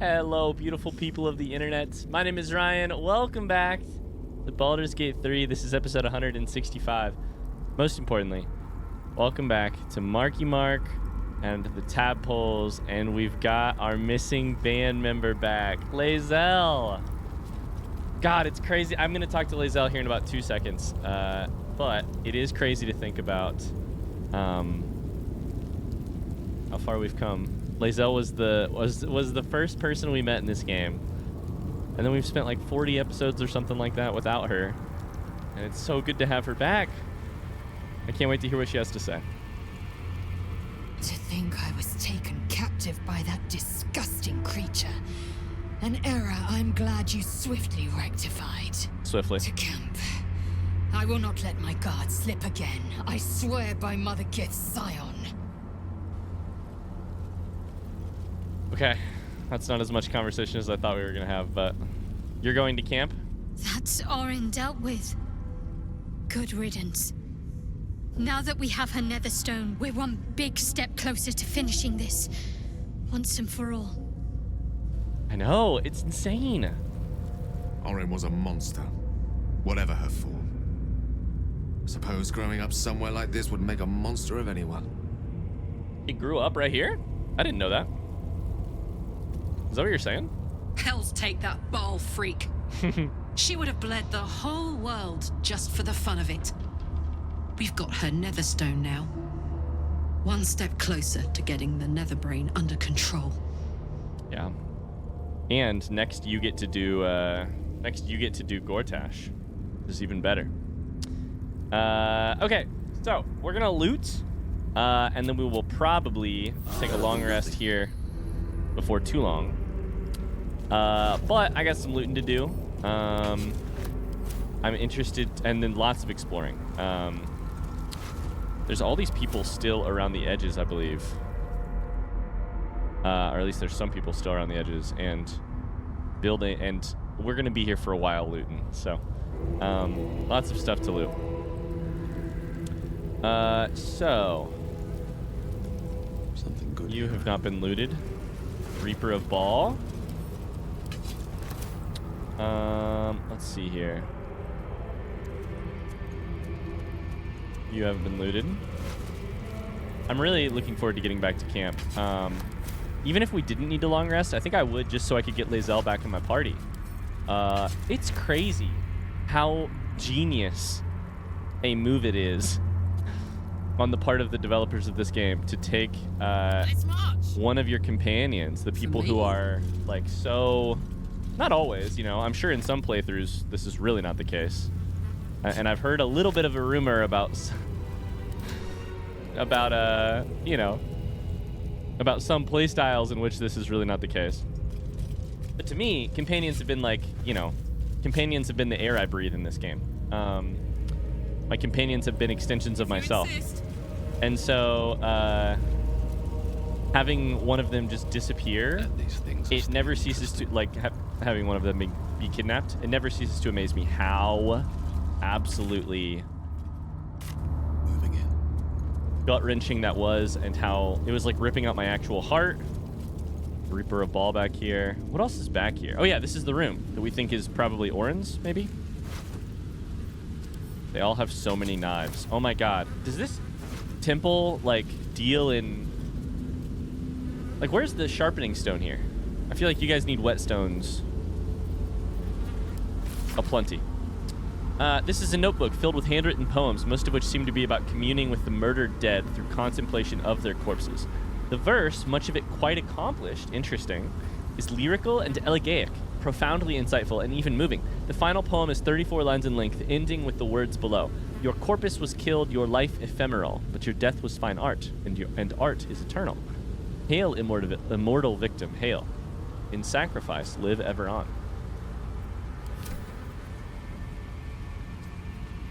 Hello, beautiful people of the internet. My name is Ryan. Welcome back to Baldur's Gate 3. This is episode 165. Most importantly, welcome back to Marky Mark and the Tadpoles, and we've got our missing band member back, Lae'zel. God, it's crazy. I'm going to talk to Lae'zel here in about 2 seconds, but it is crazy to think about how far we've come. Lae'zel was the first person we met in this game, and then we've spent like 40 episodes or something like that without her, and it's so good to have her back. I can't wait to hear what she has to say. To think I was taken captive by that disgusting creature. An error I'm glad you swiftly rectified. Swiftly. To camp. I will not let my guard slip again. I swear by Mother Gith's Scion. Okay, that's not as much conversation as I thought we were going to have, but you're going to camp? That's Orin dealt with. Good riddance. Now that we have her netherstone, we're one big step closer to finishing this, once and for all. I know, it's insane. Orin was a monster, whatever her form. I suppose growing up somewhere like this would make a monster of anyone. He grew up right here? I didn't know that. Is that what you're saying? Hells take that ball freak. She would have bled the whole world just for the fun of it. We've got her netherstone now. One step closer to getting the netherbrain under control. Yeah. And next you get to do Gortash. This is even better. Okay, so we're gonna loot, and then we will probably take a long rest here before too long. But I got some looting to do. I'm interested, and then lots of exploring. There's all these people still around the edges, I believe. Or at least there's some people still around the edges, and building, and we're gonna be here for a while looting. So, lots of stuff to loot. So Something good. you have not been looted. Reaper of Ball. Let's see here. You haven't been looted. I'm really looking forward to getting back to camp. Even if we didn't need a long rest, I think I would, just so I could get Lae'zel back in my party. It's crazy how genius a move it is on the part of the developers of this game to take one of your companions, the people who are like so, not always, you know, I'm sure in some playthroughs this is really not the case. And I've heard a little bit of a rumor about you know, about some play styles in which this is really not the case. But to me, companions have been like, you know, companions have been the air I breathe in this game. My companions have been extensions of myself. And so, having one of them just disappear, it never ceases to, like, having one of them be kidnapped, it never ceases to amaze me how absolutely gut-wrenching that was, and how it was like ripping out my actual heart. Reaper of Ball back here. What else is back here? Oh yeah, this is the room that we think is probably Orin's, maybe? They all have so many knives. Oh my god. Does this temple, like, deal in... Like, where's the sharpening stone here? I feel like you guys need whetstones aplenty. This is a notebook filled with handwritten poems, most of which seem to be about communing with the murdered dead through contemplation of their corpses. The verse, much of it quite accomplished, interesting, is lyrical and elegiac, profoundly insightful, and even moving. The final poem is 34 lines in length, ending with the words below. Your corpus was killed, your life ephemeral, but your death was fine art, and art is eternal. Hail, immortal victim, hail. In sacrifice, live ever on.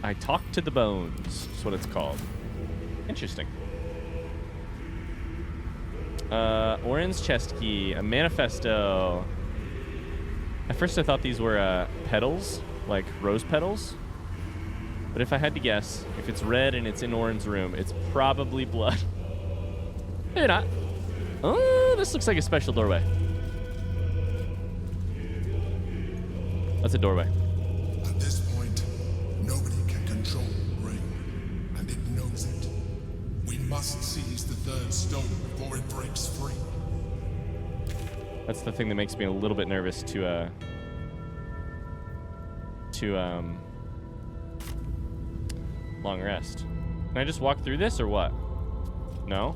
I talk to the bones, is what it's called. Interesting. Orin's chest key, a manifesto. At first I thought these were petals, like rose petals. But if I had to guess, if it's red and it's in Orin's room, it's probably blood. Maybe not. Oh, this looks like a special doorway. That's a doorway. At this point, nobody can control the ring, and it knows it. We must seize the third stone before it breaks free. That's the thing that makes me a little bit nervous to long rest. Can I just walk through this or what? No?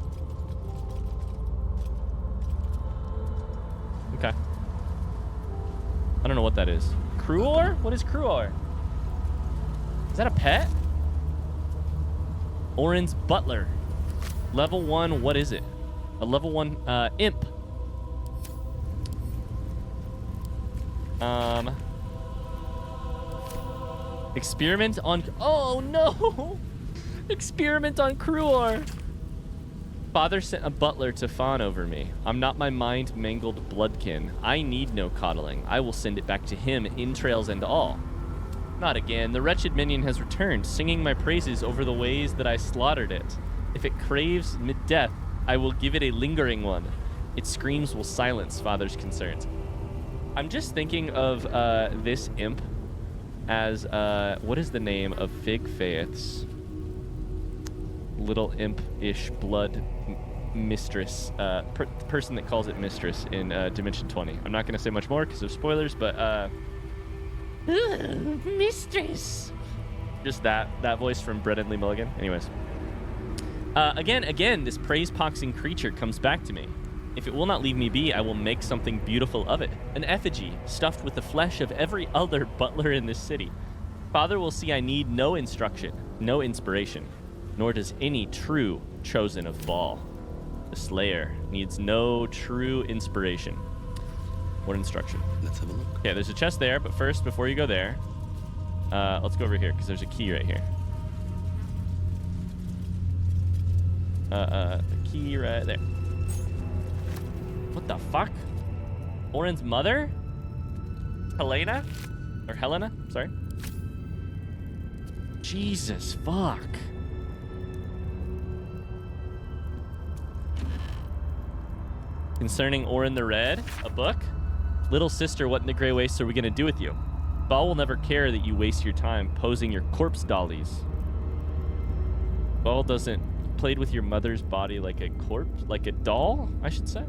Okay. I don't know what that is. Cruor? What is Cruor? Is that a pet? Orin's butler. Level 1, what is it? A level 1 imp. Experiment on... Oh, no! Experiment on Cruor. Father sent a butler to fawn over me. I'm not my mind-mangled bloodkin. I need no coddling. I will send it back to him, entrails and all. Not again. The wretched minion has returned, singing my praises over the ways that I slaughtered it. If it craves death, I will give it a lingering one. Its screams will silence Father's concerns. I'm just thinking of this imp as, what is the name of Fig Faith's little imp-ish blood mistress, person that calls it mistress in Dimension 20. I'm not going to say much more because of spoilers, but mistress. Just that voice from Brett and Lee Mulligan. Anyways. Again, this praise-poxing creature comes back to me. If it will not leave me be, I will make something beautiful of it. An effigy, stuffed with the flesh of every other butler in this city. Father will see I need no instruction, no inspiration, nor does any true chosen of Baal. The Slayer needs no true inspiration or instruction. Let's have a look. Okay, there's a chest there, but first, before you go there, let's go over here, because there's a key right here. The key right there. What the fuck? Orin's mother? Helena? Or Helena? Sorry. Jesus, fuck. Concerning Orin the Red, a book? Little sister, what in the Grey Wastes are we gonna do with you? Baal will never care that you waste your time posing your corpse dollies. Baal doesn't played with your mother's body like a corpse, like a doll, I should say.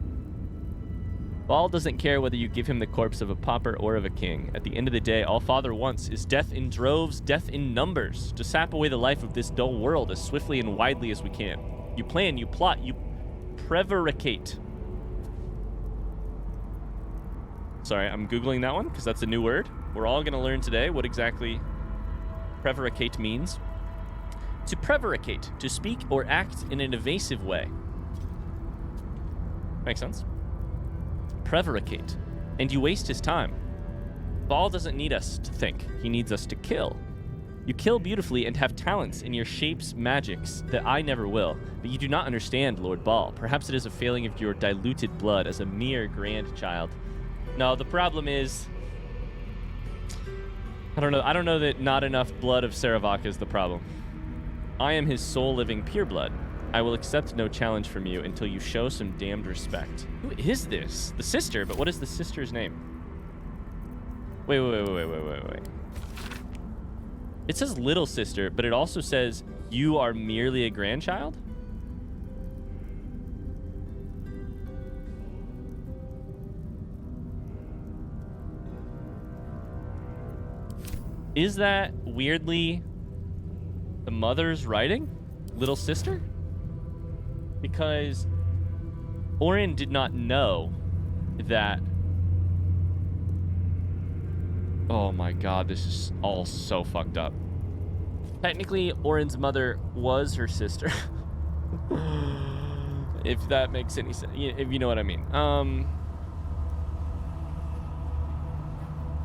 Baal doesn't care whether you give him the corpse of a pauper or of a king. At the end of the day, all Father wants is death in droves, death in numbers, to sap away the life of this dull world as swiftly and widely as we can. You plan, you plot, you prevaricate. Sorry, I'm Googling that one because that's a new word. We're all going to learn today what exactly prevaricate means. To prevaricate, to speak or act in an evasive way. Makes sense? Prevaricate. And you waste his time. Baal doesn't need us to think. He needs us to kill. You kill beautifully and have talents in your shapes, magics that I never will. But you do not understand, Lord Baal. Perhaps it is a failing of your diluted blood as a mere grandchild. No, the problem is... I don't know that not enough blood of Saravak is the problem. I am his sole living pureblood. I will accept no challenge from you until you show some damned respect. Who is this? The sister, but what is the sister's name? Wait. It says little sister, but it also says you are merely a grandchild? Is that weirdly the mother's writing? Little sister? Because Orin did not know that... Oh my god, this is all so fucked up. Technically, Orin's mother was her sister. If that makes any sense. If you know what I mean.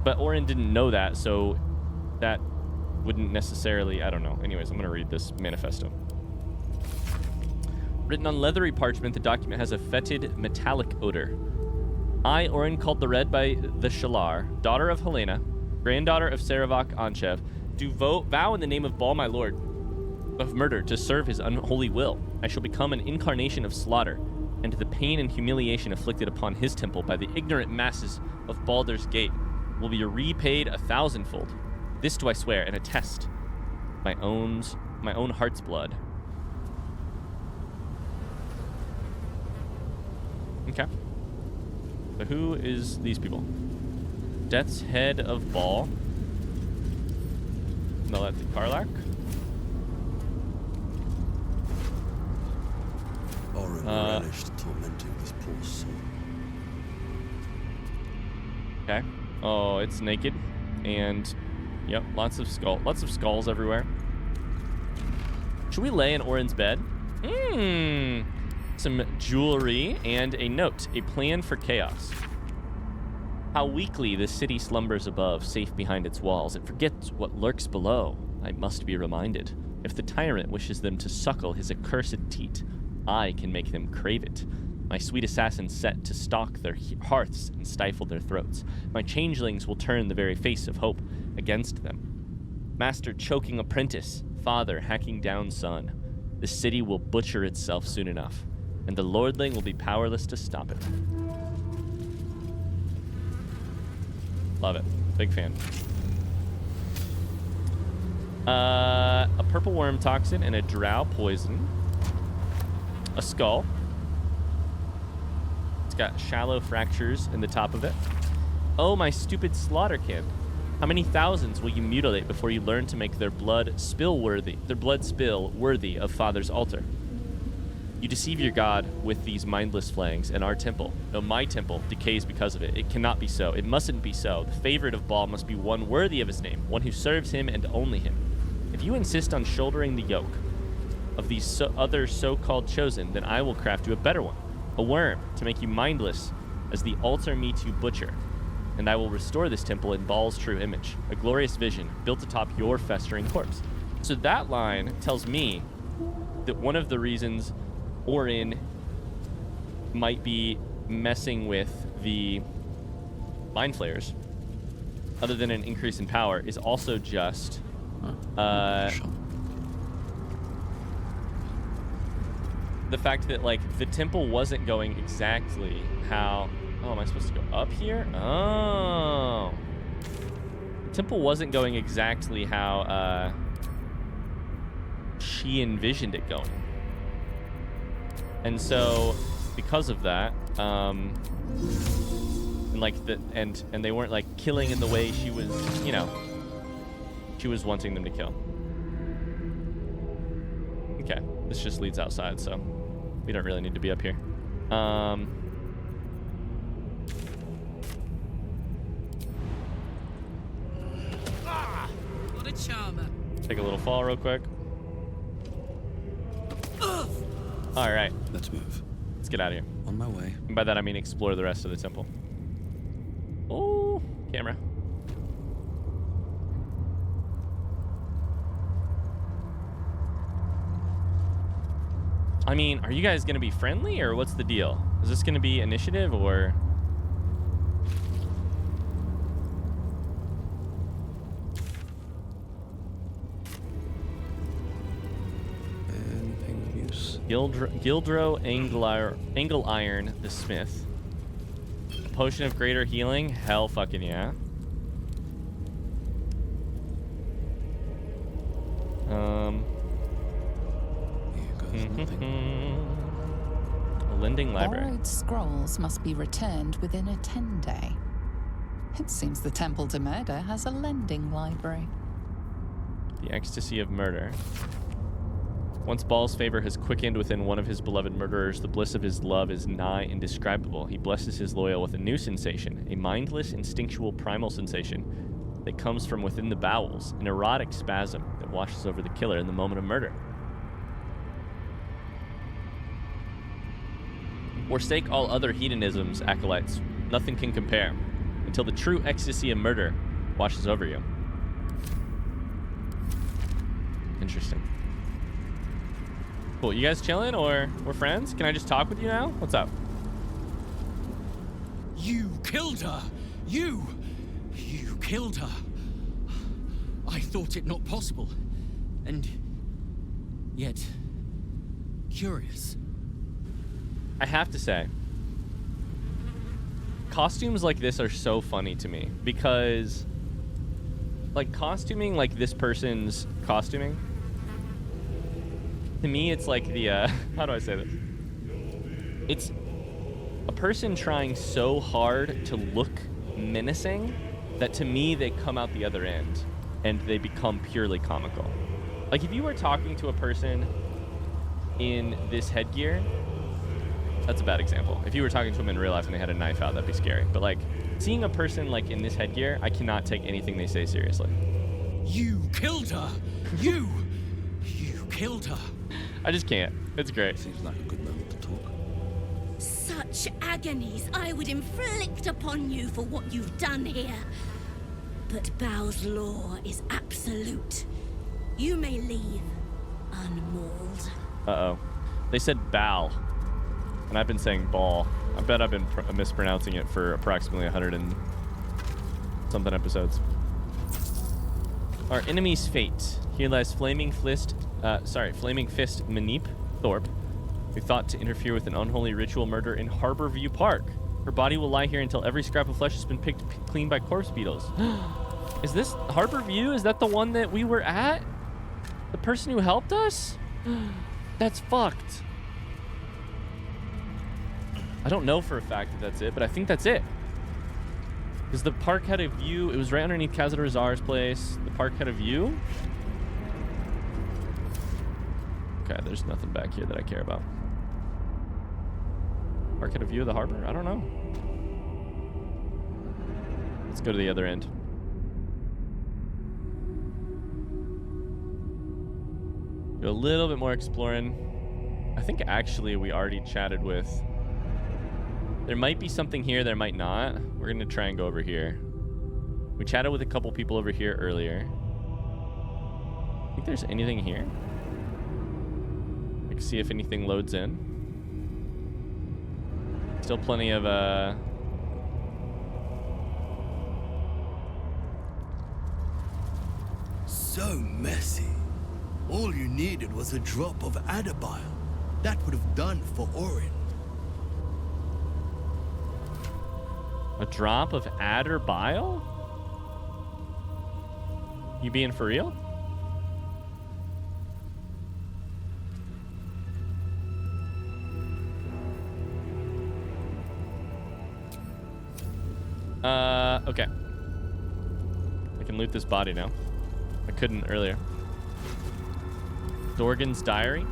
But Orin didn't know that, so that wouldn't necessarily... I don't know. Anyways, I'm going to read this manifesto. Written on leathery parchment, the document has a fetid, metallic odor. I, Orin, called the Red by the Shalar, daughter of Helena, granddaughter of Saravak Anchev, do vow in the name of Baal, my lord, of murder to serve his unholy will. I shall become an incarnation of slaughter, and the pain and humiliation afflicted upon his temple by the ignorant masses of Baldur's Gate. will be repaid 1,000-fold. This do I swear and attest my own heart's blood. Okay. So who is these people? Death's Head of Ball. No, that's Kith'rak. Orin relished tormenting this poor soul. Okay. Oh, it's naked, and yep, lots of skulls everywhere. Should we lay in Orin's bed? Some jewelry and a note, a plan for chaos. How weakly the city slumbers above, safe behind its walls. It forgets what lurks below. I must be reminded. If the tyrant wishes them to suckle his accursed teat, I can make them crave it. My sweet assassins set to stalk their hearths and stifle their throats. My changelings will turn the very face of hope against them. Master choking apprentice, father hacking down son. The city will butcher itself soon enough, and the lordling will be powerless to stop it. Love it. Big fan. A purple worm toxin and a drow poison. A skull. It's got shallow fractures in the top of it. Oh, my stupid slaughterkin. How many thousands will you mutilate before you learn to make their blood spill worthy of Father's altar? You deceive your god with these mindless flayings, and our temple, no, my temple, decays because of it. It cannot be so. It mustn't be so. The favorite of Baal must be one worthy of his name, one who serves him and only him. If you insist on shouldering the yoke of these other so-called chosen, then I will craft you a better one, a worm, to make you mindless as the altar meets you butcher. And I will restore this temple in Baal's true image, a glorious vision built atop your festering corpse. So that line tells me that one of the reasons Orin might be messing with the mind flayers, other than an increase in power, is also just the fact that, like, the temple wasn't going exactly how... Oh, am I supposed to go up here? Oh. The temple wasn't going exactly how she envisioned it going. And so, because of that, and like and they weren't like killing in the way she was, you know, she was wanting them to kill. Okay, this just leads outside, so we don't really need to be up here. What a charmer. Take a little fall real quick. All right. Let's move. Let's get out of here. On my way. And by that I mean explore the rest of the temple. Oh, camera. I mean, are you guys going to be friendly, or what's the deal? Is this going to be initiative, or... Gildro Angle Iron the Smith. A potion of greater healing? Hell fucking yeah. Here goes nothing. A lending library. Borrowed scrolls must be returned within a 10-day. It seems the Temple to Murder has a lending library. The ecstasy of murder. Once Baal's favor has quickened within one of his beloved murderers, the bliss of his love is nigh indescribable. He blesses his loyal with a new sensation, a mindless, instinctual, primal sensation that comes from within the bowels, an erotic spasm that washes over the killer in the moment of murder. Forsake all other hedonisms, acolytes. Nothing can compare, until the true ecstasy of murder washes over you. Interesting. Cool. You guys chilling, or we're friends? Can I just talk with you now? What's up? You killed her! You killed her! I thought it not possible. And yet, curious. I have to say, costumes like this are so funny to me because, like, costuming like this person's costuming, to me, it's like the, how do I say this? It's a person trying so hard to look menacing that to me, they come out the other end and they become purely comical. Like, if you were talking to a person in this headgear, that's a bad example. If you were talking to them in real life and they had a knife out, that'd be scary. But, like, seeing a person, like, in this headgear, I cannot take anything they say seriously. You killed her! You killed her! I just can't. It's great. Seems like a good moment to talk. Such agonies I would inflict upon you for what you've done here. But Baal's law is absolute. You may leave unmauled. Uh-oh. They said Baal, and I've been saying ball. I bet I've been mispronouncing it for approximately 100 and something episodes. Our enemy's fate. Here lies Flaming Fist Manip Thorpe, who thought to interfere with an unholy ritual murder in Harborview Park. Her body will lie here until every scrap of flesh has been picked clean by corpse beetles. Is this Harborview? Is that the one that we were at? The person who helped us? That's fucked. I don't know for a fact that that's it, but I think that's it. Because the park had a view. It was right underneath Khazad Razar's place. The park had a view. Okay, there's nothing back here that I care about. Park had a view of the harbor? I don't know. Let's go to the other end. Do a little bit more exploring. I think actually we already chatted with... There might be something here, there might not. We're gonna try and go over here. We chatted with a couple people over here earlier. Think there's anything here? I can see if anything loads in. Still plenty of So messy. All you needed was a drop of adder bile. That would have done for Orin. a drop of adder bile? You being for real? Okay. I can loot this body now. I couldn't earlier. Dorgan's diary.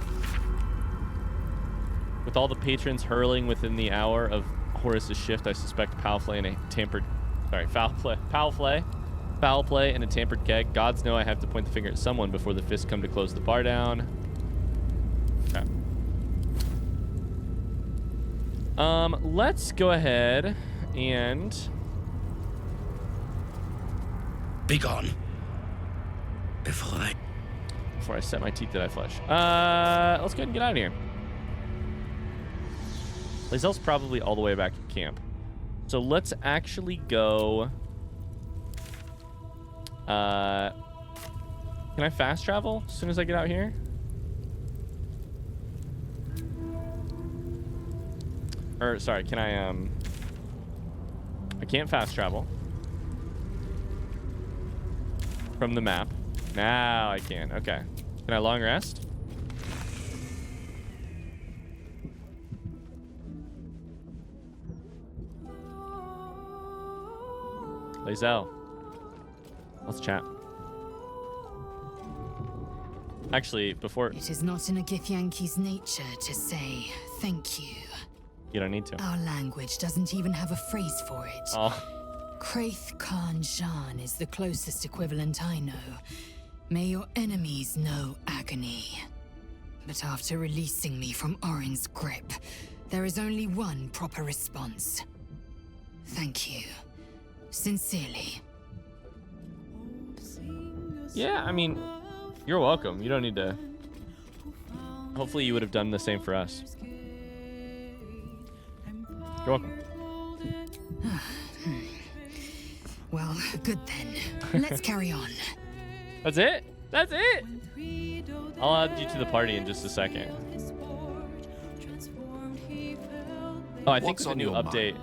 With all the patrons hurling within the hour of Horus's shift, I suspect foul play and a tampered keg. Gods know I have to point the finger at someone before the fists come to close the bar down. Okay. Let's go ahead and be gone. Before I set my teeth that I flesh. Let's go ahead and get out of here. Lae'zel's probably all the way back at camp. So let's actually go. Can I fast travel as soon as I get out here? Or sorry, can I can't fast travel from the map. Now I can. Okay. Can I long rest? Lae'zel. Let's chat. Actually, before... It is not in a Githyanki's nature to say thank you. You don't need to. Our language doesn't even have a phrase for it. Oh. Kraith Khan Jan is the closest equivalent I know. May your enemies know agony. But after releasing me from Orin's grip, there is only one proper response. Thank you. Sincerely. Yeah, I mean, you're welcome. You don't need to... Hopefully you would have done the same for us. You're welcome. Well, good then. Let's carry on. That's it? That's it? I'll add you to the party in just a second. Oh, I think with the new update...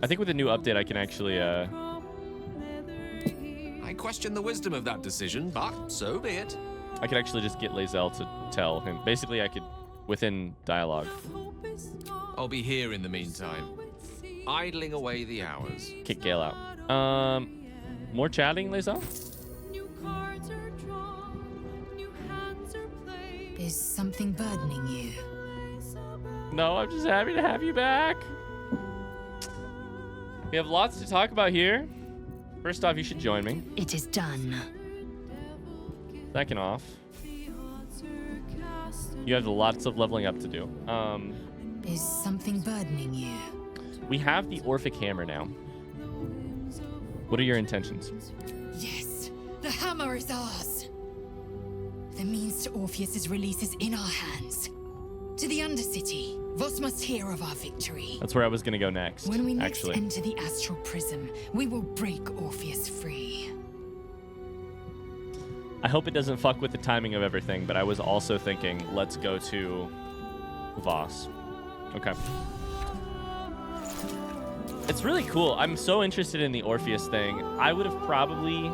I think with the new update, I can actually. I question the wisdom of that decision, but so be it. I could actually just get Lae'zel to tell him. Basically, I could, within dialogue. I'll be here in the meantime, idling away the hours. Kick Gale out. More chatting, Lae'zel? Is something burdening you? No, I'm just happy to have you back. We have lots to talk about here. First off, you should join me. It is done. Second off, you have lots of leveling up to do. Is something burdening you? We have the Orphic Hammer now. What are your intentions? Yes, the hammer is ours. The means to Orpheus's release is in our hands. To the Undercity, Voss must hear of our victory. That's where I was going to go next, When we next actually. enter the astral prism, we will break Orpheus free. I hope it doesn't fuck with the timing of everything, but I was also thinking, let's go to Voss. Okay. It's really cool. I'm so interested in the Orpheus thing. I would have probably...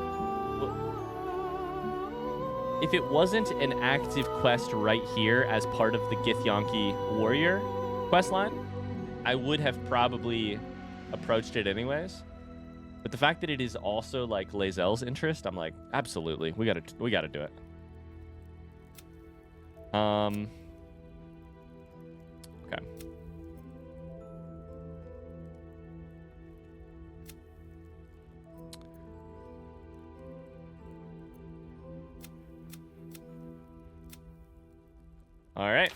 If it wasn't an active quest right here as part of the Githyanki warrior questline, I would have probably approached it anyways. But the fact that it is also like Lae'zel's interest, I'm like, absolutely, we gotta do it. Okay. All right.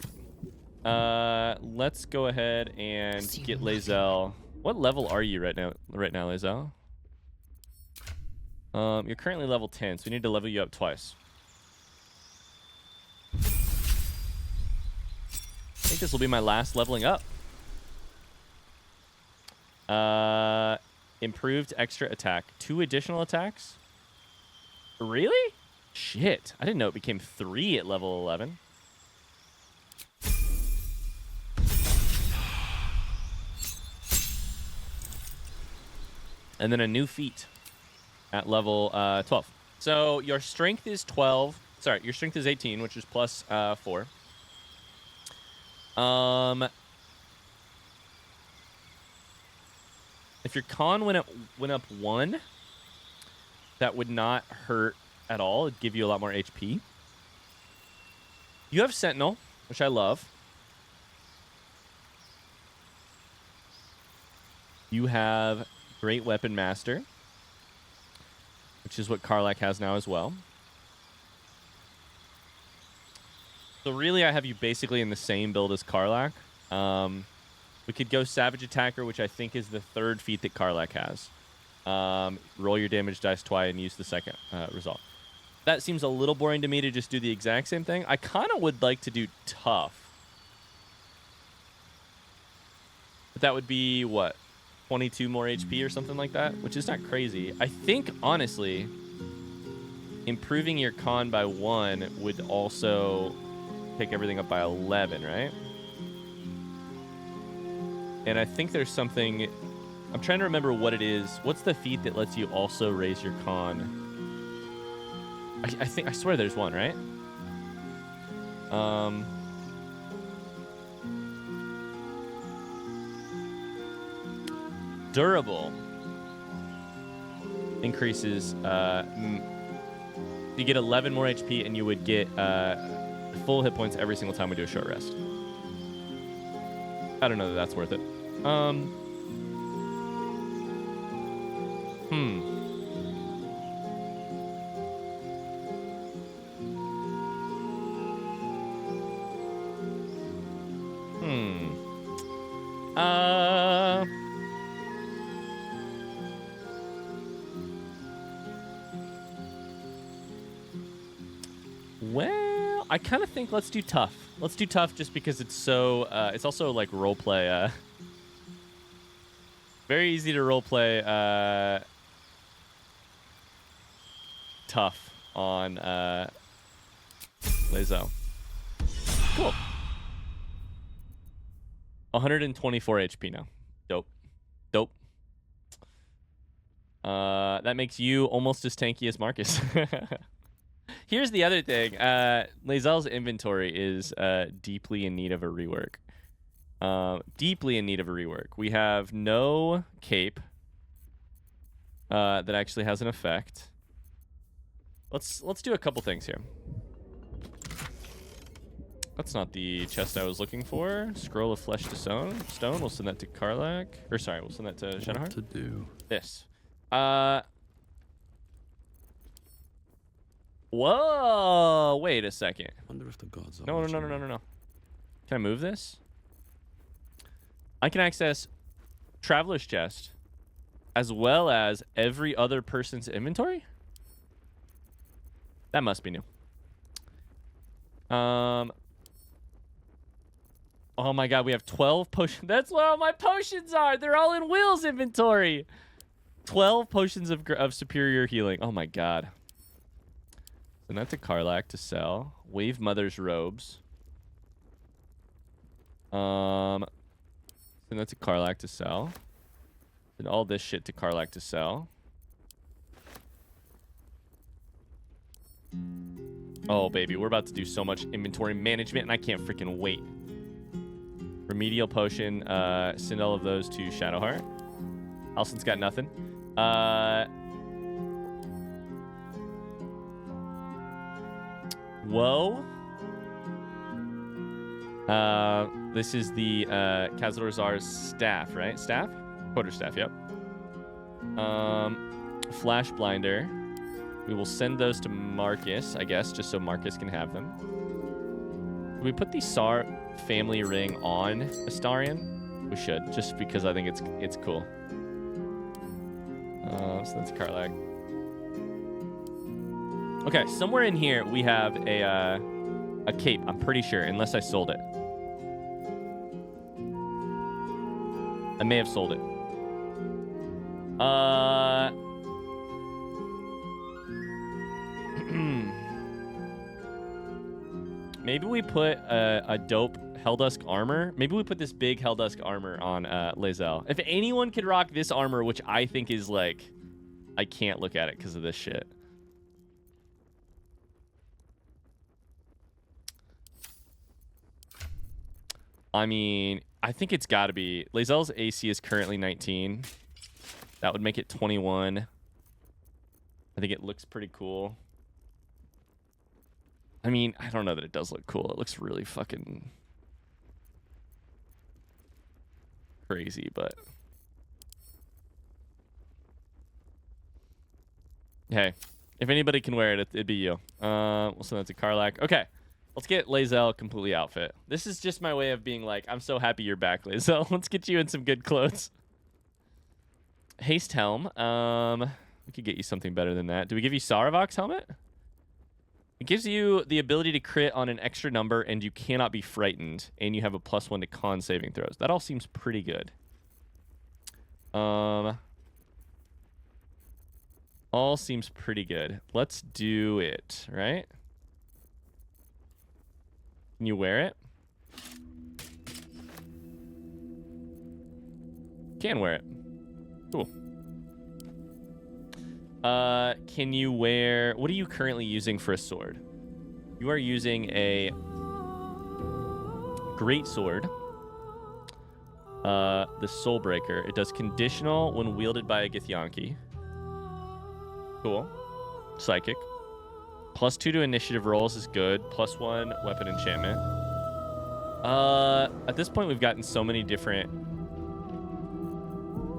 Let's go ahead and get Lae'zel. What level are you right now, Lae'zel? You're currently level 10, so we need to level you up twice. I think this will be my last leveling up. Improved extra attack. 2 additional attacks? Really? Shit. I didn't know it became 3 at level 11. And then a new feat at level 12. So your strength is 12. Sorry, your strength is 18, which is plus 4. If your con went up 1, that would not hurt at all. It'd give you a lot more HP. You have Sentinel, which I love. You have Great Weapon Master, which is what Kith'rak has now as well. So really, I have you basically in the same build as Kith'rak. We could go Savage Attacker, which I think is the 3rd feat that Kith'rak has. Roll your damage dice twice and use the second result. That seems a little boring to me to just do the exact same thing. I kind of would like to do Tough. But that would be, what, 22 more HP or something like that, which is not crazy. I think, honestly, improving your con by 1 would also pick everything up by 11, right? And I think there's something... I'm trying to remember what it is. What's the feat that lets you also raise your con? I swear there's one, right? Durable increases. You get 11 more HP, and you would get full hit points every single time we do a short rest. I don't know that that's worth it. Well, I kind of think let's do Tough. Let's do Tough just because it's so, it's also like roleplay, very easy to roleplay, Tough on, Lae'zel. Cool. 124 HP now. Dope. That makes you almost as tanky as Marcus. Here's the other thing. Lae'zel's inventory is deeply in need of a rework. Deeply in need of a rework. We have no cape that actually has an effect. Let's do a couple things here. That's not the chest I was looking for. Scroll of flesh to stone. We'll send that to Kith'rak. Or sorry, we'll send that to Shadowheart. What to do? This. Whoa! Wait a second. Wonder if the gods are No. Can I move this? I can access Traveler's Chest as well as every other person's inventory? That must be new. Oh my god, we have 12 potions. That's where all my potions are. They're all in Will's inventory. 12 potions of superior healing. Oh my god. Send that to Kith'rak to sell. Wave Mother's robes. Send that to Kith'rak to sell. Send all this shit to Kith'rak to sell. Oh baby, we're about to do so much inventory management and I can't freaking wait. Remedial potion, send all of those to Shadowheart. Alson's got nothing. Whoa. This is the Khazad-dûr'Zar's staff, right? Staff? Quarterstaff, yep. Flash blinder. We will send those to Marcus, I guess, just so Marcus can have them. Can we put the Sar family ring on Astarion? We should, just because I think it's cool. So that's Kith'rak. Okay, somewhere in here we have a cape. I'm pretty sure, unless I sold it. I may have sold it. Maybe we put a dope Helldusk armor. Maybe we put this big Helldusk armor on Lae'zel. If anyone could rock this armor, which I think is like... I can't look at it because of this shit. I mean, I think it's got to be... Lae'zel's AC is currently 19. That would make it 21. I think it looks pretty cool. I mean, I don't know that it does look cool. It looks really fucking crazy, but... Hey, if anybody can wear it, it'd be you. We'll send that to Kith'rak. Okay, let's get Lae'zel completely outfit. This is just my way of being like, I'm so happy you're back, Lae'zel. Let's get you in some good clothes. Haste helm. We could get you something better than that. Do we give you Saravok's helmet? It gives you the ability to crit on an extra number, and you cannot be frightened, and you have a +1 to con saving throws. That all seems pretty good. All seems pretty good. Let's do it, right? Can you wear it? Can wear it. Cool. Can you wear... What are you currently using for a sword? You are using a great sword. The Soulbreaker. It does conditional when wielded by a Githyanki. Cool. Psychic. +2 to initiative rolls is good. +1 weapon enchantment. At this point, we've gotten so many different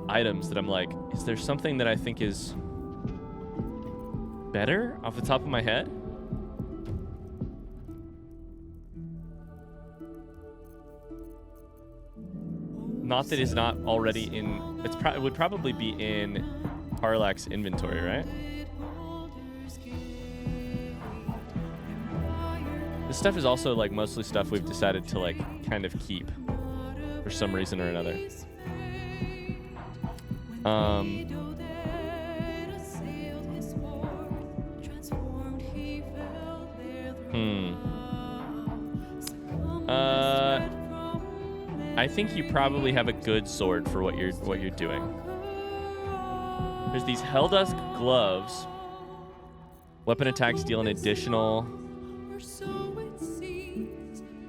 items that I'm like, is there something that I think is better off the top of my head? Not that it's not already in... It would probably be in Kith'rak's inventory, right? This stuff is also like mostly stuff we've decided to like kind of keep for some reason or another. I think you probably have a good sword for what you're doing. There's these Helldusk gloves. Weapon attacks deal an additional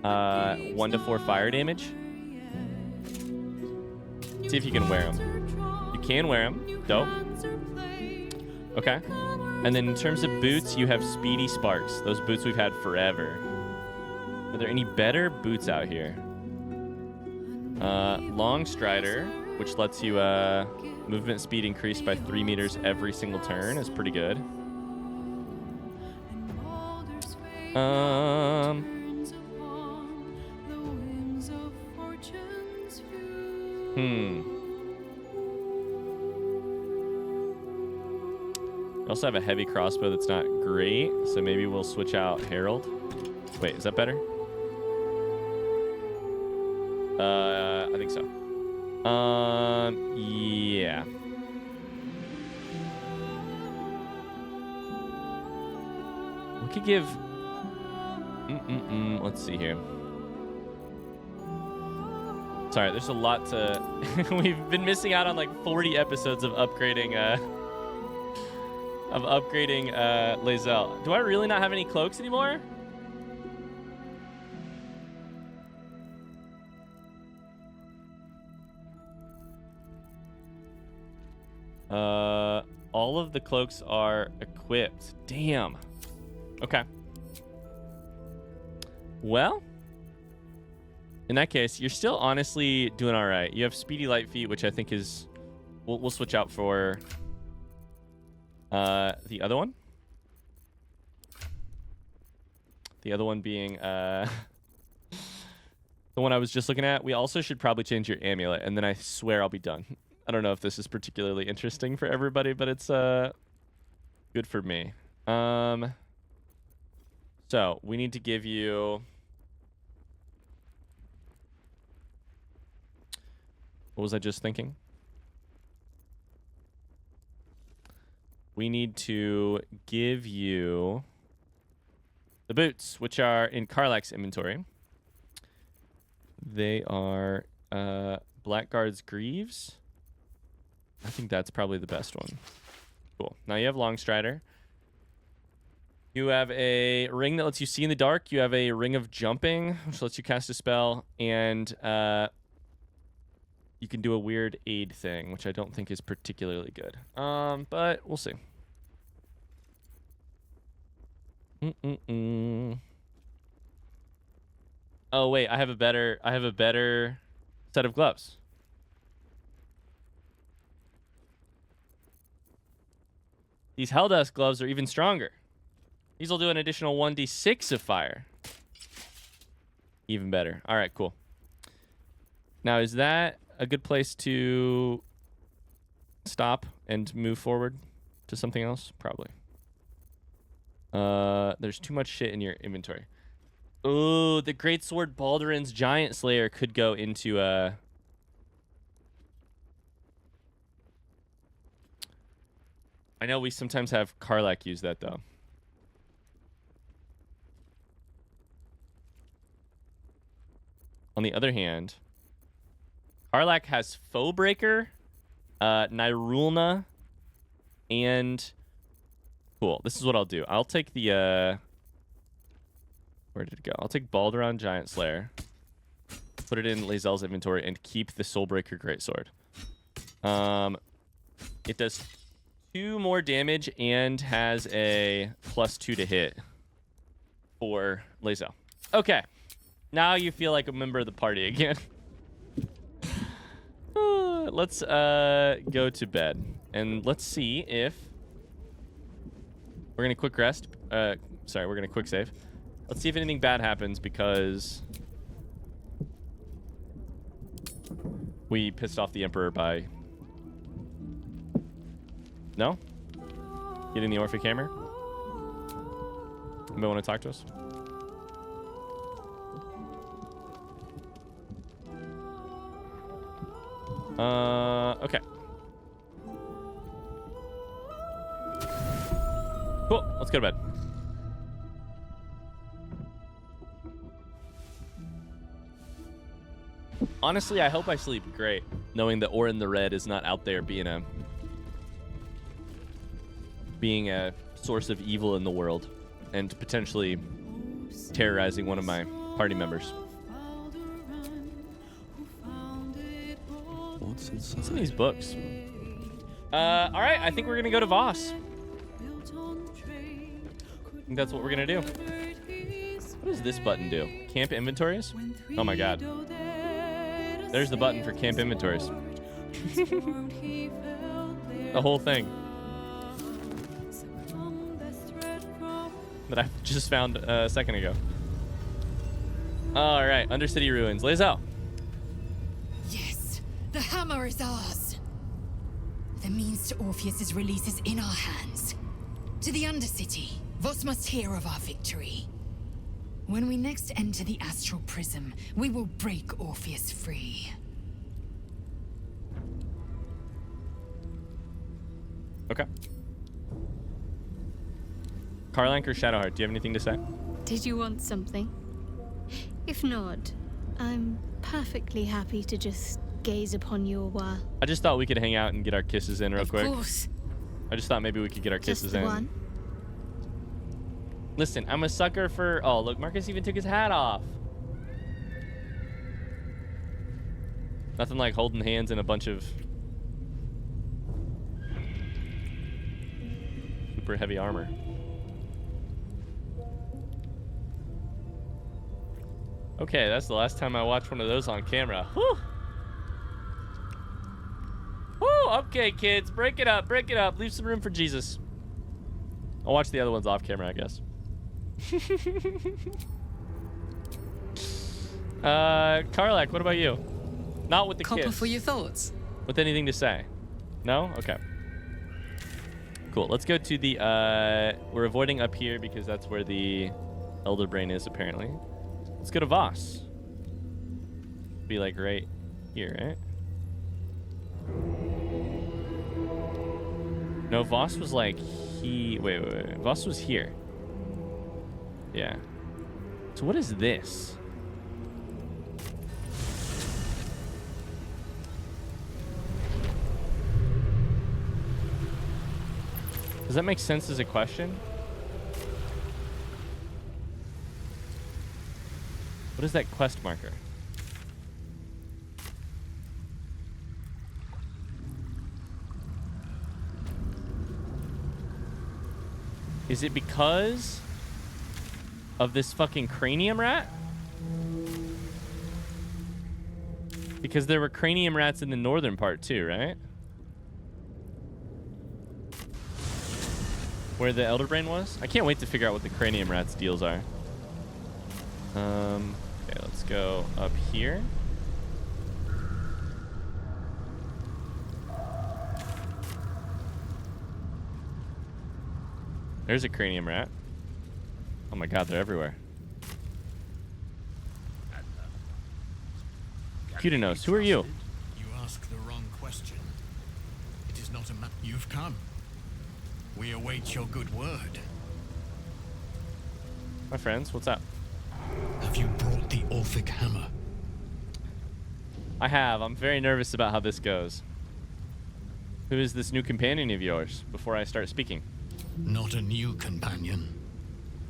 1 to 4 fire damage. See if you can wear them. You can wear them. Dope. Okay. And then in terms of boots, you have Speedy Sparks. Those boots we've had forever. Are there any better boots out here? Long Strider, which lets you movement speed increase by 3 meters every single turn, is pretty good. We also have a heavy crossbow that's not great, so maybe we'll switch out Herald. Wait, is that better? I think so. Yeah. We could give... Let's see here. Sorry, there's a lot to... We've been missing out on like 40 episodes of upgrading Lae'zel. Do I really not have any cloaks anymore? All of the cloaks are equipped. Damn. Okay. Well, in that case, you're still honestly doing all right. You have Speedy Light Feet, which I think is... We'll switch out for the other one. The other one being the one I was just looking at. We also should probably change your amulet, and then I swear I'll be done. I don't know if this is particularly interesting for everybody, but it's good for me. So we need to give you... What was I just thinking? We need to give you the boots, which are in Karlach's inventory. They are Blackguard's Greaves. I think that's probably the best one. Cool. Now you have Long Strider. You have a ring that lets you see in the dark. You have a ring of jumping, which lets you cast a spell. And you can do a weird aid thing, which I don't think is particularly good. But we'll see. Oh wait, I have a better set of gloves. These Helldusk gloves are even stronger. These will do an additional 1d6 of fire. Even better. All right, cool. Now, is that a good place to stop and move forward to something else? Probably. There's too much shit in your inventory. Oh, the Greatsword Baldurin's Giant Slayer could go into I know we sometimes have Karlach use that, though. On the other hand, Karlach has Foebreaker, Nirulna, and... Cool. This is what I'll do. I'll take the... Where did it go? I'll take Balduran Giant Slayer, put it in Lae'zel's inventory, and keep the Soulbreaker Greatsword. It does 2 more damage and has a +2 to hit for Lae'zel. Okay. Now you feel like a member of the party again. Let's go to bed. And let's see if... We're going to quick rest. Sorry, we're going to quick save. Let's see if anything bad happens because... we pissed off the Emperor by... No? Getting the Orphic Hammer? Anybody want to talk to us? Okay. Cool. Let's go to bed. Honestly, I hope I sleep great, knowing that Orin the Red is not out there being a being a source of evil in the world and potentially terrorizing one of my party members. What's inside? What's in these books? All right, I think we're gonna go to Voss. I think that's what we're gonna do. What does this button do? Camp inventories? Oh my god. There's the button for camp inventories. The whole thing. That I just found a second ago. All right, Undercity Ruins. Lae'zel. Yes, the hammer is ours. The means to Orpheus's release is in our hands. To the Undercity, Voss must hear of our victory. When we next enter the astral prism, we will break Orpheus free. Okay. Karlank or Shadowheart, do you have anything to say? Did you want something? If not, I'm perfectly happy to just gaze upon you a while. I just thought we could hang out and get our kisses in real quick. Of course. I just thought maybe we could get our kisses Just the in. one? Listen, I'm a sucker for... Oh, look, Marcus even took his hat off. Nothing like holding hands in a bunch of super heavy armor. Okay, that's the last time I watched one of those on camera. Whew. Whew, okay, kids, break it up, break it up. Leave some room for Jesus. I'll watch the other ones off camera, I guess. Karlak, what about you? Not with the Copper kids. for your thoughts. With anything to say? No? Okay. Cool. Let's go to the, we're avoiding up here because that's where the Elder Brain is, apparently. Let's go to Voss. Be like right here, right? No, Voss was like wait. Voss was here. Yeah. So what is this? Does that make sense as a question? What is that quest marker? Is it because of this fucking cranium rat? Because there were cranium rats in the northern part too, right? Where the Elder Brain was? I can't wait to figure out what the cranium rats deals are. Okay, let's go up here. There's a cranium rat. Oh my god, they're everywhere. Cutinos, who are you? You ask the wrong question. It is not a map. You've come. We await your good word. My friends, what's up? Have you brought the Orphic hammer? I have. I'm very nervous about how this goes. Who is this new companion of yours before I start speaking? Not a new companion,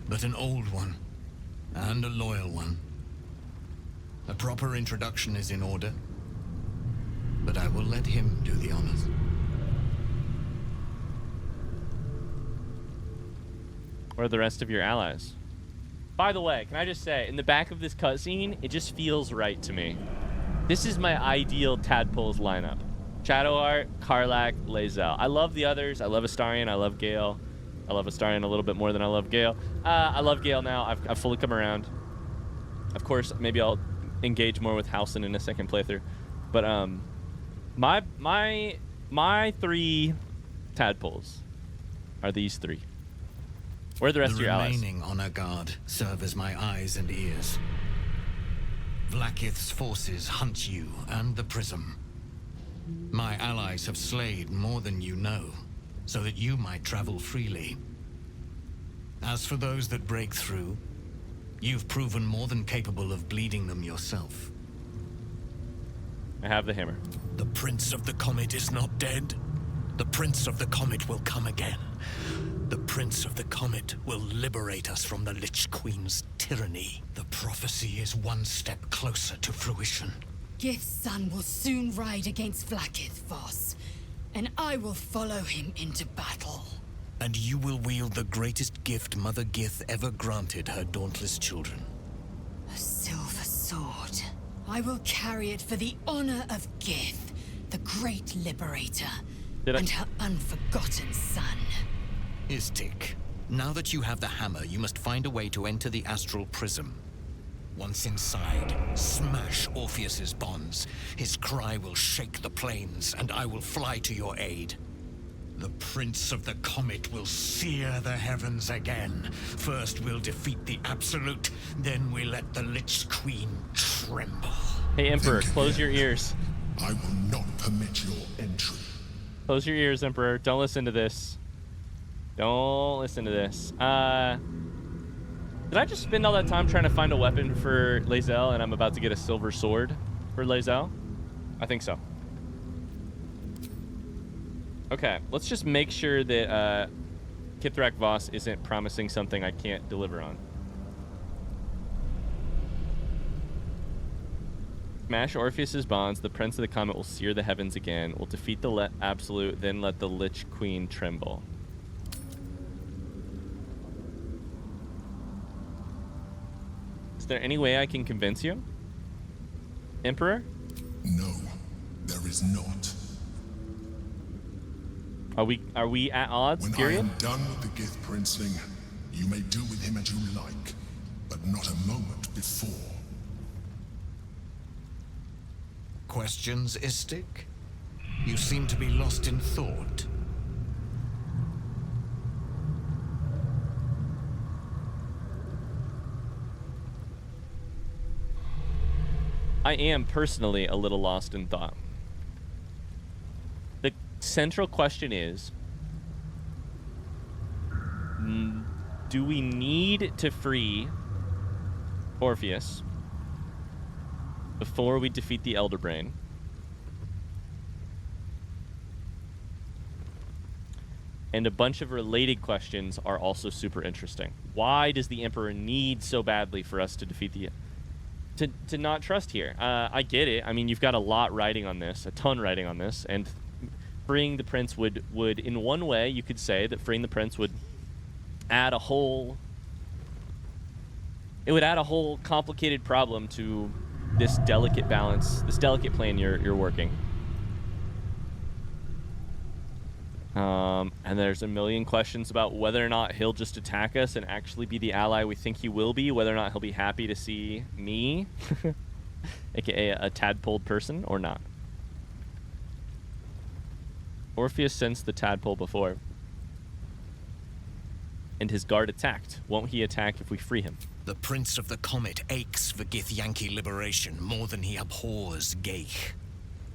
but an old one, and a loyal one. A proper introduction is in order, but I will let him do the honors. Where are the rest of your allies? By the way, can I just say, in the back of this cutscene, it just feels right to me. This is my ideal Tadpoles lineup. Shadowheart, Karlak, Lae'zel. I love the others. I love Astarion. I love Gale. I love Astarion a little bit more than I love Gale. I love Gale now. I've fully come around. Of course, maybe I'll engage more with Halsin in a second playthrough. But my three Tadpoles are these three. Where are the rest of your allies? The remaining honor guard serve as my eyes and ears. Vlaakith's forces hunt you and the prism. My allies have slayed more than you know, so that you might travel freely. As for those that break through, you've proven more than capable of bleeding them yourself. I have the hammer. The Prince of the Comet is not dead. The Prince of the Comet will come again. The Prince of the Comet will liberate us from the Lich Queen's tyranny. The prophecy is one step closer to fruition. Gith's son will soon ride against Kith'rak Voss, and I will follow him into battle. And you will wield the greatest gift Mother Gith ever granted her dauntless children. A silver sword. I will carry it for the honor of Gith, the great liberator, and her unforgotten son. Istik, now that you have the hammer, you must find a way to enter the astral prism. Once inside, smash Orpheus's bonds. His cry will shake the plains, and I will fly to your aid. The Prince of the Comet will sear the heavens again. First we'll defeat the Absolute, then we let the Lich Queen tremble. Hey, Emperor, close your ears. I will not permit your entry. Close your ears, Emperor. Don't listen to this. Don't listen to this. Did I just spend all that time trying to find a weapon for Lae'zel, and I'm about to get a silver sword for Lae'zel? I think so. Okay, let's just make sure that Kith'rak Voss isn't promising something I can't deliver on. Smash Orpheus's bonds, the Prince of the Comet will sear the heavens again, will defeat the Absolute, then let the Lich Queen tremble. Is there any way I can convince you, Emperor? No, there is not. Are we at odds, when period? I am done with the Gith Princeling, you may do with him as you like, but not a moment before. Questions, Istik? You seem to be lost in thought. I am personally a little lost in thought. The central question is, do we need to free Orpheus before we defeat the Elder Brain? And a bunch of related questions are also super interesting. Why does the Emperor need so badly for us to defeat the... To not trust here? I get it. I mean, you've got a lot riding on this, a ton riding on this, and freeing the prince would in one way, you could say that freeing the prince would add a whole... It would add a whole complicated problem to this delicate balance, this delicate plane you're working. And there's a million questions about whether or not he'll just attack us and actually be the ally we think he will be, whether or not he'll be happy to see me, aka a tadpoled person, or not. Orpheus sensed the tadpole before, and his guard attacked. Won't he attack if we free him? The Prince of the Comet aches for Githyanki liberation more than he abhors Geich.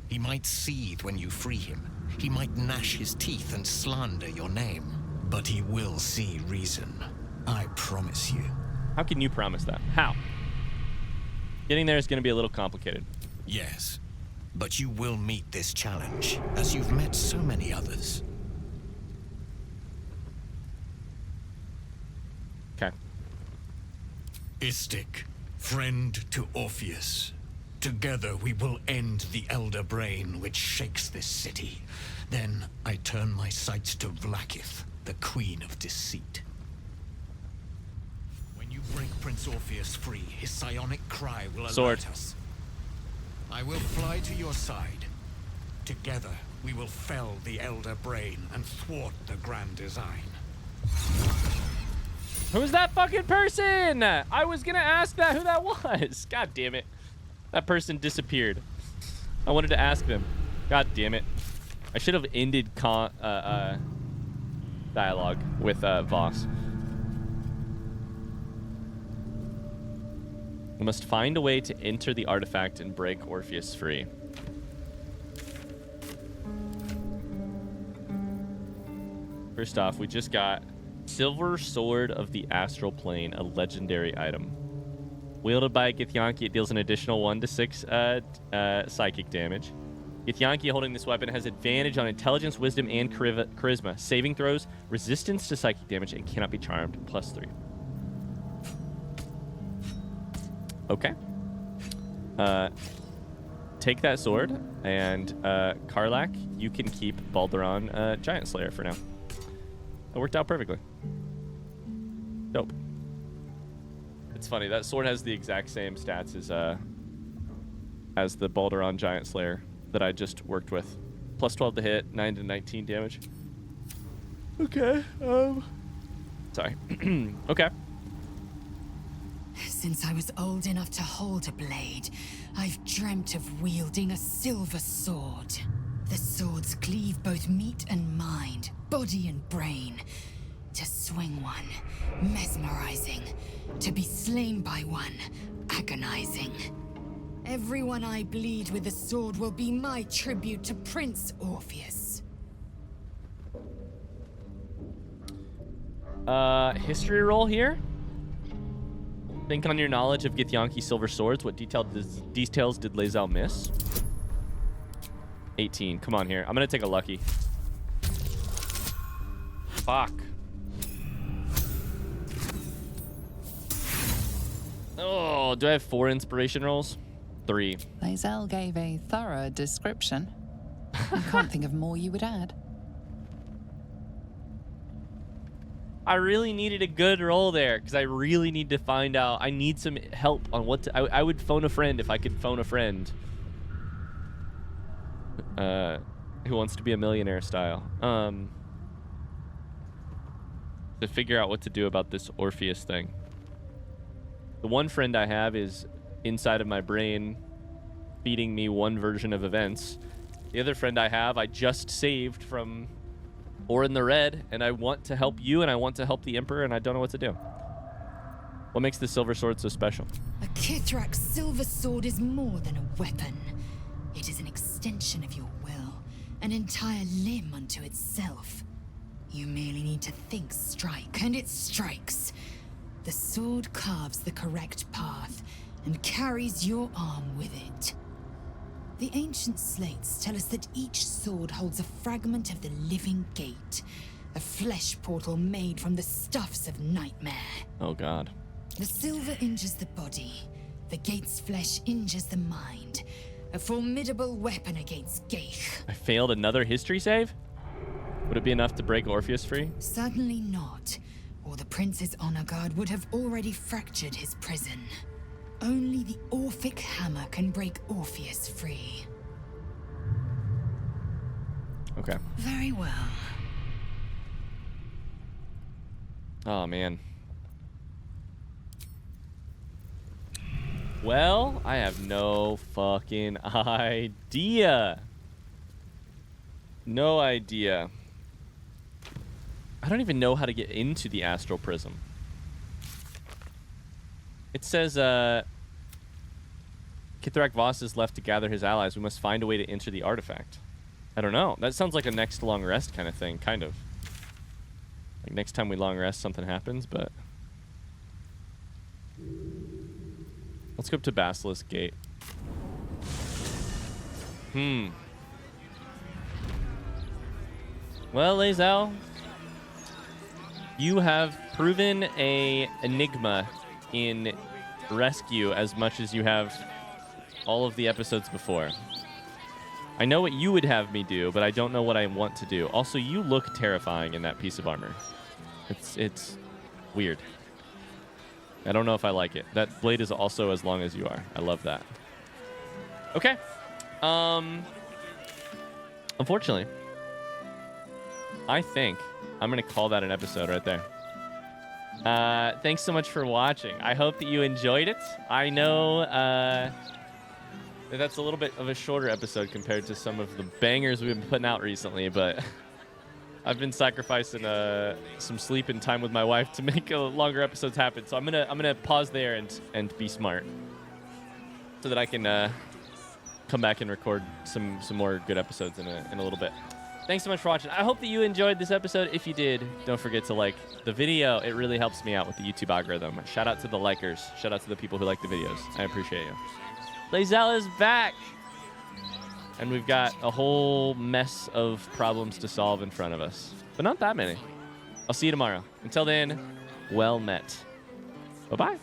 He might seethe when you free him. He might gnash his teeth and slander your name. But he will see reason. I promise you. How can you promise that? How? Getting there is going to be a little complicated. Yes. But you will meet this challenge, as you've met so many others. Okay. Istik, friend to Orpheus. Together we will end the Elder Brain which shakes this city. Then I turn my sights to Vlaakith, the Queen of Deceit. When you break Prince Orpheus free, his psionic cry will alert us. I will fly to your side. Together we will fell the Elder Brain and thwart the grand design. Who's that fucking person? I was gonna ask that who that was. God damn it. That person disappeared. I wanted to ask them. God damn it. I should have ended dialogue with Voss. We must find a way to enter the artifact and break Orpheus free. First off, we just got Silver Sword of the Astral Plane, a legendary item. Wielded by Githyanki, it deals an additional 1 to 6 psychic damage. Githyanki holding this weapon has advantage on intelligence, wisdom, and charisma. Saving throws, resistance to psychic damage, and cannot be charmed. +3. Okay. Take that sword, and Karlak, you can keep Baldur Giant Slayer for now. That worked out perfectly. Dope. It's funny, that sword has the exact same stats as the Baldur Giant Slayer that I just worked with. +12 to hit, 9 to 19 damage. Okay. Sorry. Okay. Since I was old enough to hold a blade, I've dreamt of wielding a silver sword. The swords cleave both meat and mind, body and brain. To swing one, mesmerizing. To be slain by one, agonizing. Everyone I bleed with the sword will be my tribute to Prince Orpheus. History roll here. Think on your knowledge of Githyanki's silver swords. What details did Lae'zel miss? 18. Come on here. I'm gonna take a lucky. Fuck. Oh, do I have 4 inspiration rolls? 3. Lae'zel gave a thorough description. I can't think of more you would add. I really needed a good roll there because I really need to find out. I need some help on what to... I would phone a friend if I could phone a friend. Who wants to be a millionaire style. To figure out what to do about this Orpheus thing. The one friend I have is inside of my brain feeding me one version of events. The other friend I have, I just saved from Orin the Red, and I want to help you, and I want to help the Emperor, and I don't know what to do. What makes the silver sword so special? A Kith'rak silver sword is more than a weapon. It is an extension of your will, an entire limb unto itself. You merely need to think strike, and it strikes. The sword carves the correct path and carries your arm with it. The ancient slates tell us that each sword holds a fragment of the living gate, a flesh portal made from the stuffs of nightmare. Oh god. The silver injures the body, the gate's flesh injures the mind, a formidable weapon against Gaith. I failed another history save? Would it be enough to break Orpheus free? Certainly not, or the Prince's honor guard would have already fractured his prison. Only the Orphic hammer can break Orpheus free. Okay. Very well. Oh, man. Well, I have no fucking idea. No idea. I don't even know how to get into the astral prism. It says, Kith'rak Voss is left to gather his allies. We must find a way to enter the artifact. I don't know. That sounds like a next long rest kind of thing, kind of. Like next time we long rest, something happens, but... Let's go up to Basilisk Gate. Well, Lae'zel, you have proven a enigma in rescue as much as you have all of the episodes before. I know what you would have me do, but I don't know what I want to do. Also, you look terrifying in that piece of armor. It's weird. I don't know if I like it. That blade is also as long as you are. I love that. Okay. Unfortunately, I think I'm going to call that an episode right there. Thanks so much for watching. I hope that you enjoyed it. I know that's a little bit of a shorter episode compared to some of the bangers we've been putting out recently, but I've been sacrificing some sleep and time with my wife to make longer episodes happen. So I'm gonna pause there and be smart, so that I can come back and record some more good episodes in a little bit. Thanks so much for watching. I hope that you enjoyed this episode. If you did, don't forget to like the video. It really helps me out with the YouTube algorithm. Shout out to the likers. Shout out to the people who like the videos. I appreciate you. Lae'zel is back. And we've got a whole mess of problems to solve in front of us. But not that many. I'll see you tomorrow. Until then, well met. Bye-bye.